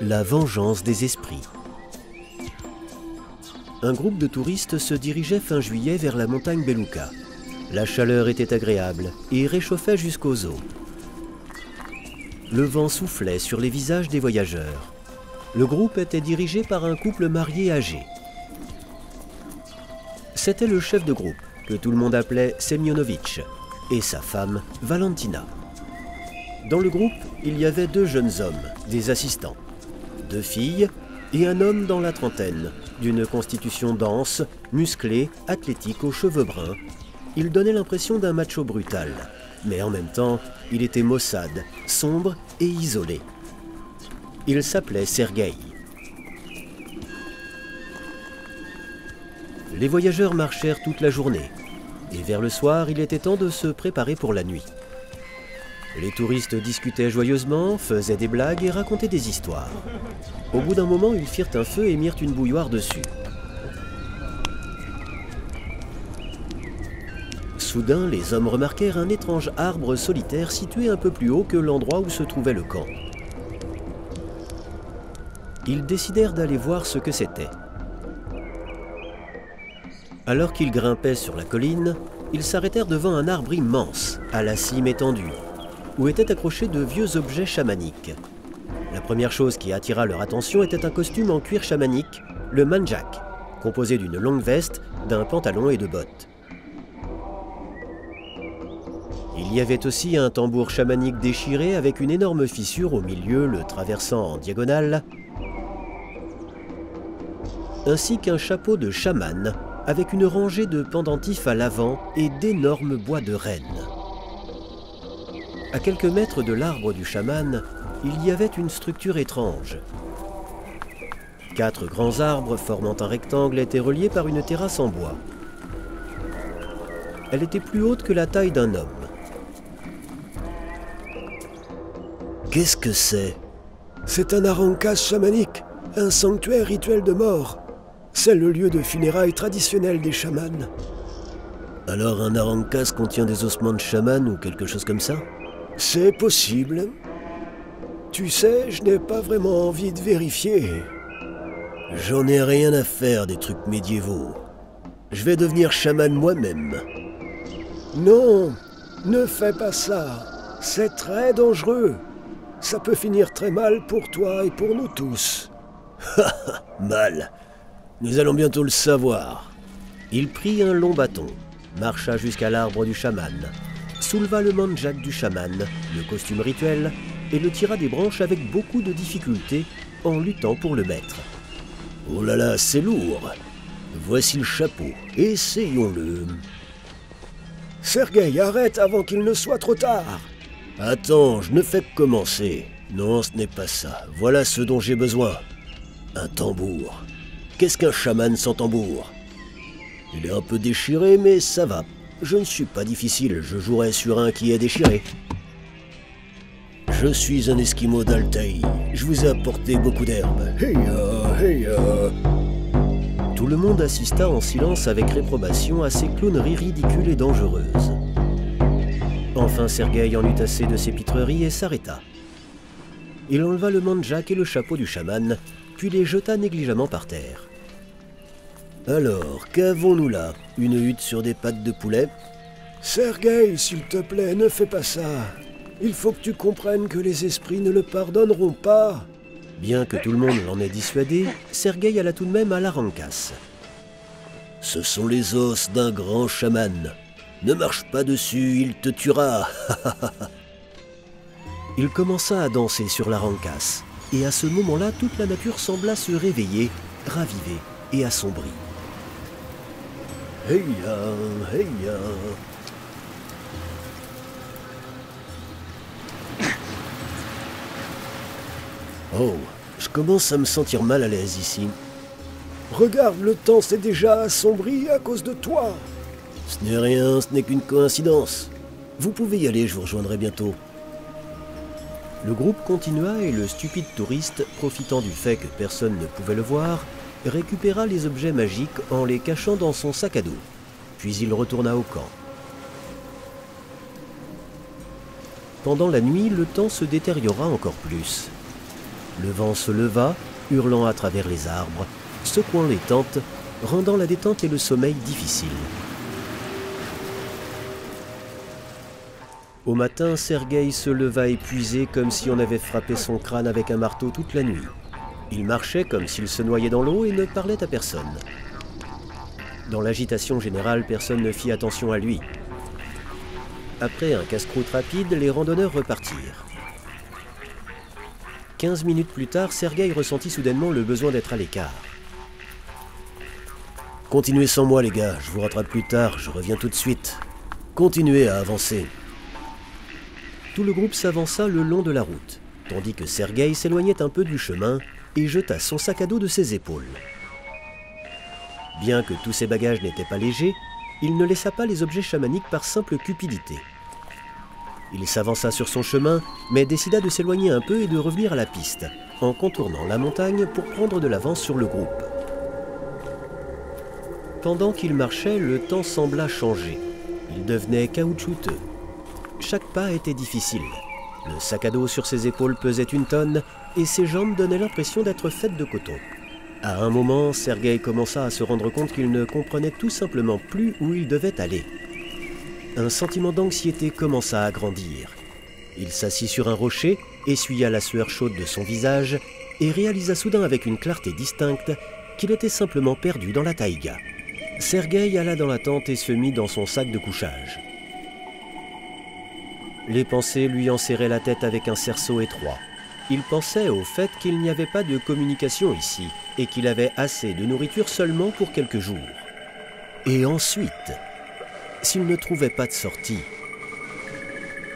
La vengeance des esprits. Un groupe de touristes se dirigeait fin juillet vers la montagne Beluca. La chaleur était agréable et réchauffait jusqu'aux os. Le vent soufflait sur les visages des voyageurs. Le groupe était dirigé par un couple marié âgé. C'était le chef de groupe, que tout le monde appelait Semyonovitch, et sa femme, Valentina. Dans le groupe, il y avait 2 jeunes hommes, des assistants, 2 filles et un homme dans la trentaine, d'une constitution dense, musclée, athlétique, aux cheveux bruns. Il donnait l'impression d'un macho brutal, mais en même temps, il était maussade, sombre et isolé. Il s'appelait Sergueï. Les voyageurs marchèrent toute la journée, et vers le soir, il était temps de se préparer pour la nuit. Les touristes discutaient joyeusement, faisaient des blagues et racontaient des histoires. Au bout d'un moment, ils firent un feu et mirent une bouilloire dessus. Soudain, les hommes remarquèrent un étrange arbre solitaire situé un peu plus haut que l'endroit où se trouvait le camp. Ils décidèrent d'aller voir ce que c'était. Alors qu'ils grimpaient sur la colline, ils s'arrêtèrent devant un arbre immense, à la cime étendue, où étaient accrochés de vieux objets chamaniques. La première chose qui attira leur attention était un costume en cuir chamanique, le manjak, composé d'une longue veste, d'un pantalon et de bottes. Il y avait aussi un tambour chamanique déchiré avec une énorme fissure au milieu, le traversant en diagonale, ainsi qu'un chapeau de chaman avec une rangée de pendentifs à l'avant et d'énormes bois de renne. À quelques mètres de l'arbre du chaman, il y avait une structure étrange. 4 grands arbres formant un rectangle étaient reliés par une terrasse en bois. Elle était plus haute que la taille d'un homme. Qu'est-ce que c'est? C'est un arankas chamanique, un sanctuaire rituel de mort. C'est le lieu de funérailles traditionnel des chamans. Alors un arankas contient des ossements de chaman ou quelque chose comme ça? C'est possible. Tu sais, je n'ai pas vraiment envie de vérifier. J'en ai rien à faire des trucs médiévaux. Je vais devenir chaman moi-même. Non, ne fais pas ça. C'est très dangereux. Ça peut finir très mal pour toi et pour nous tous. Mal. Nous allons bientôt le savoir. Il prit un long bâton, marcha jusqu'à l'arbre du chaman, souleva le manjak du chaman, le costume rituel, et le tira des branches avec beaucoup de difficulté en luttant pour le mettre. Oh là là, c'est lourd. Voici le chapeau. Essayons-le. Sergueï, arrête avant qu'il ne soit trop tard. Attends, je ne fais que commencer. Non, ce n'est pas ça. Voilà ce dont j'ai besoin. Un tambour. Qu'est-ce qu'un chaman sans tambour? Il est un peu déchiré, mais ça va. Je ne suis pas difficile, je jouerai sur un qui est déchiré. Je suis un esquimau d'Altaï. Je vous ai apporté beaucoup d'herbes. Heya, heya. Tout le monde assista en silence avec réprobation à ces clowneries ridicules et dangereuses. Enfin, Sergueï en eut assez de ses pitreries et s'arrêta. Il enleva le manjak et le chapeau du chaman, puis les jeta négligemment par terre. Alors, qu'avons-nous là? Une hutte sur des pattes de poulet? Sergueï, s'il te plaît, ne fais pas ça. Il faut que tu comprennes que les esprits ne le pardonneront pas. Bien que tout le monde l'en ait dissuadé, Sergueï alla tout de même à l'arankas. Ce sont les os d'un grand chaman. Ne marche pas dessus, il te tuera. Il commença à danser sur l'arankas, et à ce moment-là, toute la nature sembla se réveiller, raviver et assombrie. Heya, heya. Oh, je commence à me sentir mal à l'aise ici. Regarde, le temps s'est déjà assombri à cause de toi. Ce n'est rien, ce n'est qu'une coïncidence. Vous pouvez y aller, je vous rejoindrai bientôt. Le groupe continua et le stupide touriste, profitant du fait que personne ne pouvait le voir, récupéra les objets magiques en les cachant dans son sac à dos. Puis il retourna au camp. Pendant la nuit, le temps se détériora encore plus. Le vent se leva, hurlant à travers les arbres, secouant les tentes, rendant la détente et le sommeil difficiles. Au matin, Sergueï se leva épuisé comme si on avait frappé son crâne avec un marteau toute la nuit. Il marchait comme s'il se noyait dans l'eau et ne parlait à personne. Dans l'agitation générale, personne ne fit attention à lui. Après un casse-croûte rapide, les randonneurs repartirent. 15 minutes plus tard, Sergueï ressentit soudainement le besoin d'être à l'écart. « Continuez sans moi, les gars, je vous rattrape plus tard, je reviens tout de suite. Continuez à avancer. » Tout le groupe s'avança le long de la route, tandis que Sergueï s'éloignait un peu du chemin et jeta son sac à dos de ses épaules. Bien que tous ses bagages n'étaient pas légers, il ne laissa pas les objets chamaniques par simple cupidité. Il s'avança sur son chemin, mais décida de s'éloigner un peu et de revenir à la piste, en contournant la montagne pour prendre de l'avance sur le groupe. Pendant qu'il marchait, le temps sembla changer. Il devenait caoutchouteux. Chaque pas était difficile. Le sac à dos sur ses épaules pesait 1 tonne et ses jambes donnaient l'impression d'être faites de coton. À un moment, Sergueï commença à se rendre compte qu'il ne comprenait tout simplement plus où il devait aller. Un sentiment d'anxiété commença à grandir. Il s'assit sur un rocher, essuya la sueur chaude de son visage et réalisa soudain avec une clarté distincte qu'il était simplement perdu dans la taïga. Sergueï alla dans la tente et se mit dans son sac de couchage. Les pensées lui enserraient la tête avec un cerceau étroit. Il pensait au fait qu'il n'y avait pas de communication ici et qu'il avait assez de nourriture seulement pour quelques jours. Et ensuite, s'il ne trouvait pas de sortie,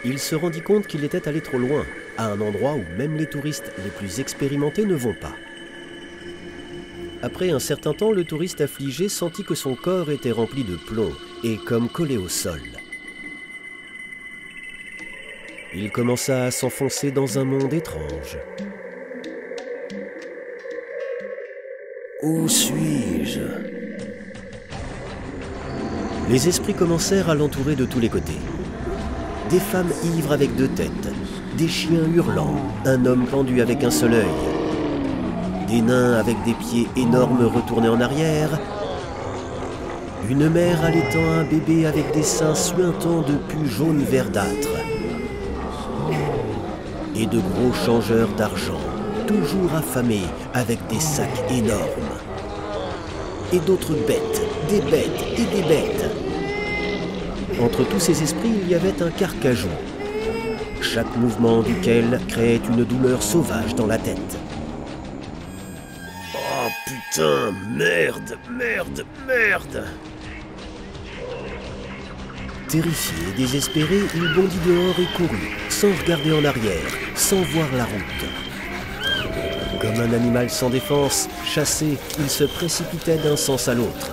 il se rendit compte qu'il était allé trop loin, à un endroit où même les touristes les plus expérimentés ne vont pas. Après un certain temps, le touriste affligé sentit que son corps était rempli de plomb et comme collé au sol. Il commença à s'enfoncer dans un monde étrange. Où suis-je ? Les esprits commencèrent à l'entourer de tous les côtés. Des femmes ivres avec 2 têtes, des chiens hurlants, un homme pendu avec un seul œil, des nains avec des pieds énormes retournés en arrière, une mère allaitant un bébé avec des seins suintants de pus jaune verdâtre, et de gros changeurs d'argent, toujours affamés avec des sacs énormes. Et d'autres bêtes, des bêtes et des bêtes. Entre tous ces esprits, il y avait un carcajou, chaque mouvement duquel créait une douleur sauvage dans la tête. Oh putain, merde, merde, merde! Terrifié et désespéré, il bondit dehors et courut, sans regarder en arrière, sans voir la route. Comme un animal sans défense, chassé, il se précipitait d'un sens à l'autre.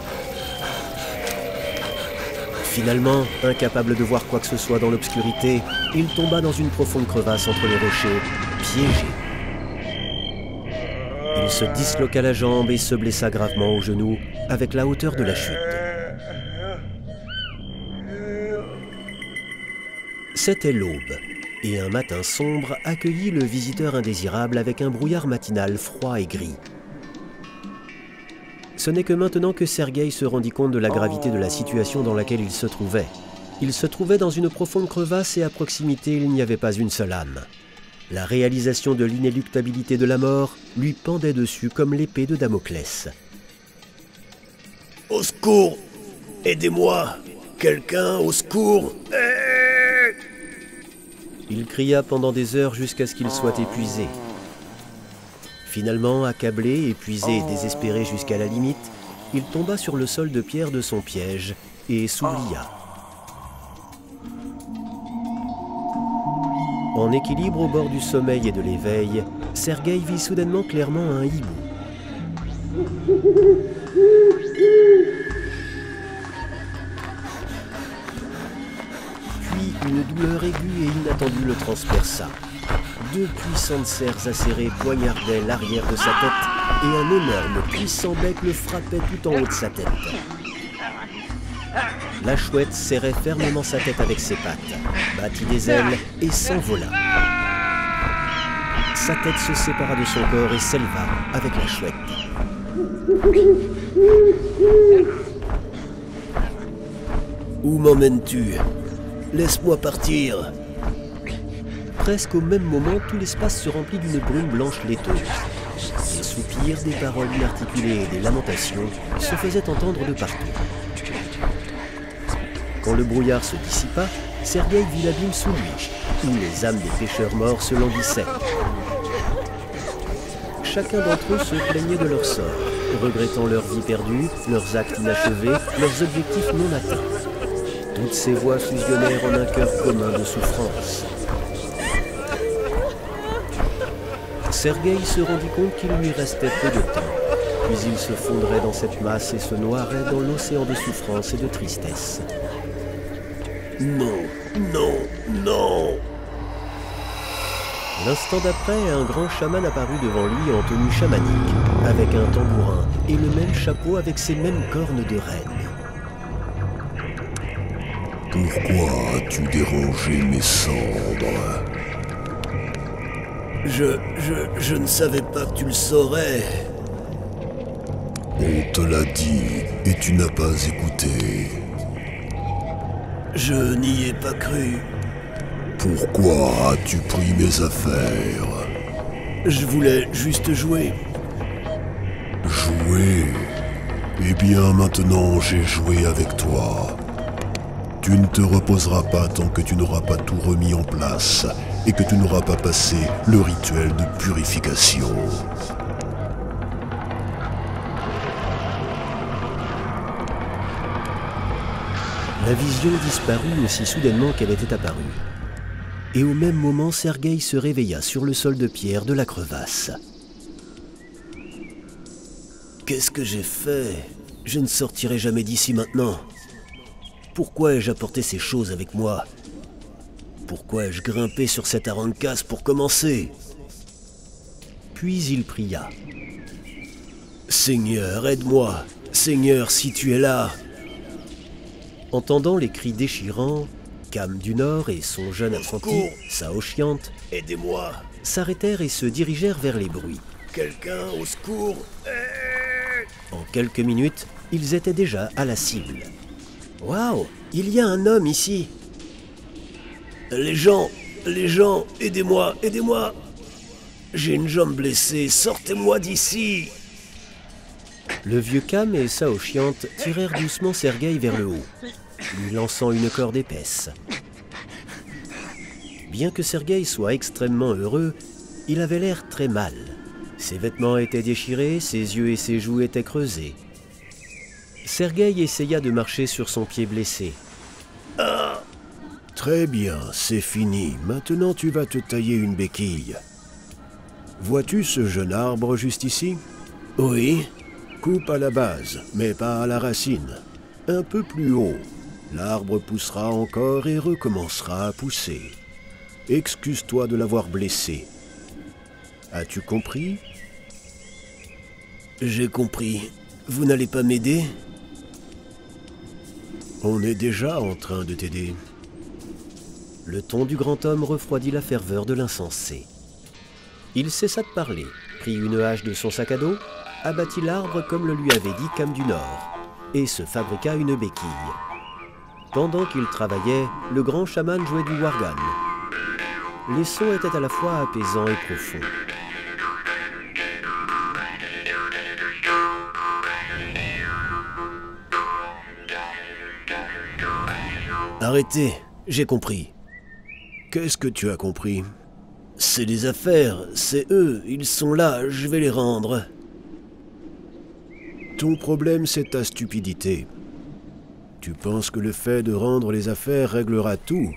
Finalement, incapable de voir quoi que ce soit dans l'obscurité, il tomba dans une profonde crevasse entre les rochers, piégé. Il se disloqua la jambe et se blessa gravement au genou, avec la hauteur de la chute. C'était l'aube, et un matin sombre accueillit le visiteur indésirable avec un brouillard matinal froid et gris. Ce n'est que maintenant que Sergueï se rendit compte de la gravité de la situation dans laquelle il se trouvait. Il se trouvait dans une profonde crevasse et à proximité il n'y avait pas une seule âme. La réalisation de l'inéluctabilité de la mort lui pendait dessus comme l'épée de Damoclès. « Au secours! Aidez-moi! Quelqu'un, au secours! » Il cria pendant des heures jusqu'à ce qu'il soit épuisé. Finalement, accablé, épuisé et désespéré jusqu'à la limite, il tomba sur le sol de pierre de son piège et s'oublia. En équilibre au bord du sommeil et de l'éveil, Sergueï vit soudainement clairement un hibou. Puis une douleur aiguë et inattendue le transperça. 2 puissantes serres acérées poignardaient l'arrière de sa tête et un énorme puissant bec le frappait tout en haut de sa tête. La chouette serrait fermement sa tête avec ses pattes, battit des ailes et s'envola. sa tête se sépara de son corps et s'éleva avec la chouette. Où m'emmènes-tu? Laisse-moi partir. Presque au même moment, tout l'espace se remplit d'une brume blanche laiteuse. Des soupirs, des paroles inarticulées et des lamentations se faisaient entendre de partout. Quand le brouillard se dissipa, Sergueï vit l'abîme sous lui, où les âmes des pêcheurs morts se languissaient. Chacun d'entre eux se plaignait de leur sort, regrettant leur vie perdue, leurs actes inachevés, leurs objectifs non atteints. Toutes ces voix fusionnèrent en un cœur commun de souffrance. Sergueï se rendit compte qu'il lui restait peu de temps, puis il se fondrait dans cette masse et se noierait dans l'océan de souffrance et de tristesse. Non, non, non! L'instant d'après, un grand chaman apparut devant lui en tenue chamanique, avec un tambourin et le même chapeau avec ses mêmes cornes de reine. Pourquoi as-tu dérangé mes cendres? Je ne savais pas que tu le saurais. On te l'a dit et tu n'as pas écouté. Je n'y ai pas cru. Pourquoi as-tu pris mes affaires? Je voulais juste jouer. Jouer? Eh bien maintenant j'ai joué avec toi. Tu ne te reposeras pas tant que tu n'auras pas tout remis en place et que tu n'auras pas passé le rituel de purification. La vision disparut aussi soudainement qu'elle était apparue. Et au même moment, Sergueï se réveilla sur le sol de pierre de la crevasse. Qu'est-ce que j'ai fait? Je ne sortirai jamais d'ici maintenant. Pourquoi ai-je apporté ces choses avec moi? Pourquoi ai-je grimpé sur cette arancasse pour commencer? Puis il pria. Seigneur, aide-moi. Seigneur, si tu es là. Entendant les cris déchirants, Cam du Nord et son jeune apprenti, Sao Chiante, aidez-moi. S'arrêtèrent et se dirigèrent vers les bruits. Quelqu'un au secours. En quelques minutes, ils étaient déjà à la cible. Waouh, il y a un homme ici. Les gens, aidez-moi, aidez-moi. J'ai une jambe blessée, sortez-moi d'ici. Le vieux Cam et Sao Chiante tirèrent doucement Sergueï vers le haut, lui lançant une corde épaisse. Bien que Sergueï soit extrêmement heureux, il avait l'air très mal. Ses vêtements étaient déchirés, ses yeux et ses joues étaient creusés. Sergueï essaya de marcher sur son pied blessé. Ah! Très bien, c'est fini. Maintenant tu vas te tailler une béquille. Vois-tu ce jeune arbre juste ici? Oui. Coupe à la base, mais pas à la racine. Un peu plus haut. L'arbre poussera encore et recommencera à pousser. Excuse-toi de l'avoir blessé. As-tu compris? J'ai compris. Vous n'allez pas m'aider? On est déjà en train de t'aider. Le ton du grand homme refroidit la ferveur de l'insensé. Il cessa de parler, prit une hache de son sac à dos, abattit l'arbre comme le lui avait dit Cam du Nord, et se fabriqua une béquille. Pendant qu'il travaillait, le grand chaman jouait du wargan. Les sons étaient à la fois apaisants et profonds. Arrêtez, j'ai compris. Qu'est-ce que tu as compris? C'est des affaires, c'est eux, ils sont là, je vais les rendre. Ton problème, c'est ta stupidité. Tu penses que le fait de rendre les affaires réglera tout.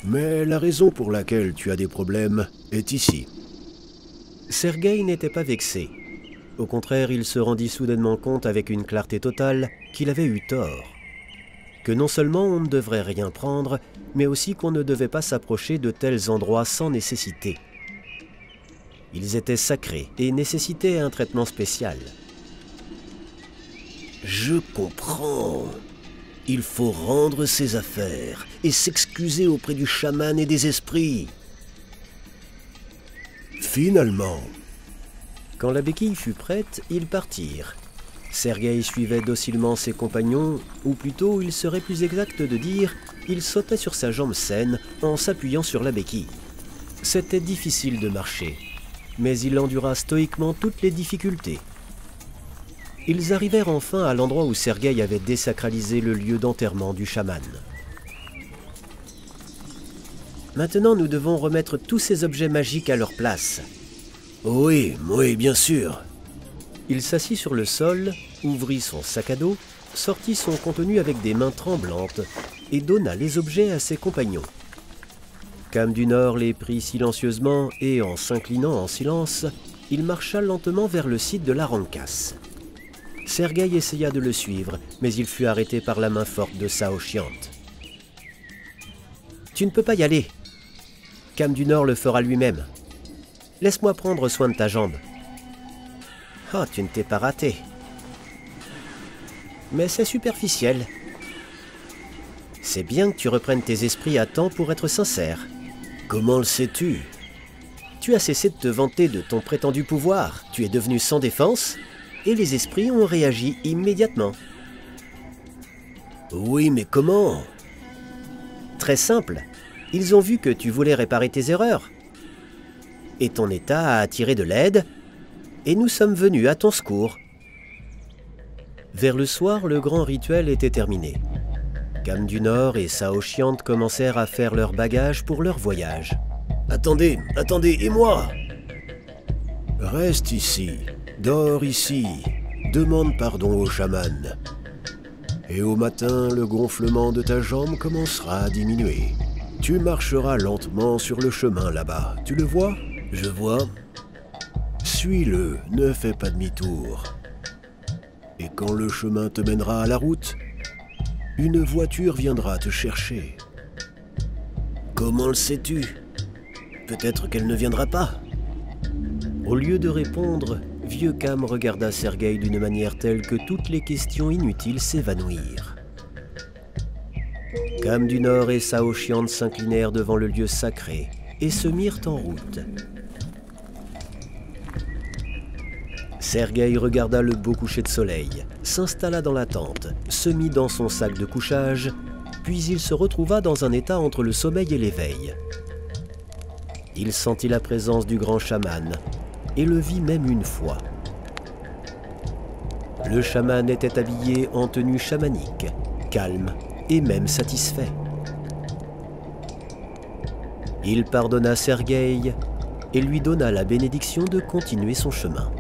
Mais la raison pour laquelle tu as des problèmes est ici. Sergueï n'était pas vexé. Au contraire, il se rendit soudainement compte avec une clarté totale qu'il avait eu tort. Que non seulement on ne devrait rien prendre, mais aussi qu'on ne devait pas s'approcher de tels endroits sans nécessité. Ils étaient sacrés et nécessitaient un traitement spécial. Je comprends. Il faut rendre ses affaires et s'excuser auprès du chaman et des esprits. Finalement. Quand la béquille fut prête, ils partirent. Sergueï suivait docilement ses compagnons, ou plutôt, il serait plus exact de dire, il sautait sur sa jambe saine en s'appuyant sur la béquille. C'était difficile de marcher, mais il endura stoïquement toutes les difficultés. Ils arrivèrent enfin à l'endroit où Sergueï avait désacralisé le lieu d'enterrement du chaman. Maintenant, nous devons remettre tous ces objets magiques à leur place. Oui, bien sûr. Il s'assit sur le sol, ouvrit son sac à dos, sortit son contenu avec des mains tremblantes et donna les objets à ses compagnons. Cam du Nord les prit silencieusement et, en s'inclinant en silence, il marcha lentement vers le site de l'Arancas. Sergueï essaya de le suivre, mais il fut arrêté par la main forte de Saoshyant. « Tu ne peux pas y aller. Cam du Nord le fera lui-même. Laisse-moi prendre soin de ta jambe. » « Oh, tu ne t'es pas raté. Mais c'est superficiel. C'est bien que tu reprennes tes esprits à temps pour être sincère. » Comment le sais-tu? Tu as cessé de te vanter de ton prétendu pouvoir. Tu es devenu sans défense et les esprits ont réagi immédiatement. Oui, mais comment? Très simple. Ils ont vu que tu voulais réparer tes erreurs. Et ton état a attiré de l'aide, et nous sommes venus à ton secours. Vers le soir, le grand rituel était terminé. Cam du Nord et Saoshyant commencèrent à faire leurs bagages pour leur voyage. Attendez, et moi? Reste ici, dors ici, demande pardon au chaman. Et au matin, le gonflement de ta jambe commencera à diminuer. Tu marcheras lentement sur le chemin là-bas, tu le vois? Je vois. Suis-le, ne fais pas demi-tour. Et quand le chemin te mènera à la route, une voiture viendra te chercher. Comment le sais-tu? Peut-être qu'elle ne viendra pas. Au lieu de répondre, vieux Cam regarda Sergueï d'une manière telle que toutes les questions inutiles s'évanouirent. Cam du Nord et Saoshyant s'inclinèrent devant le lieu sacré et se mirent en route. Sergueï regarda le beau coucher de soleil, s'installa dans la tente, se mit dans son sac de couchage, puis il se retrouva dans un état entre le sommeil et l'éveil. Il sentit la présence du grand chaman et le vit même une fois. Le chaman était habillé en tenue chamanique, calme et même satisfait. Il pardonna Sergueï et lui donna la bénédiction de continuer son chemin.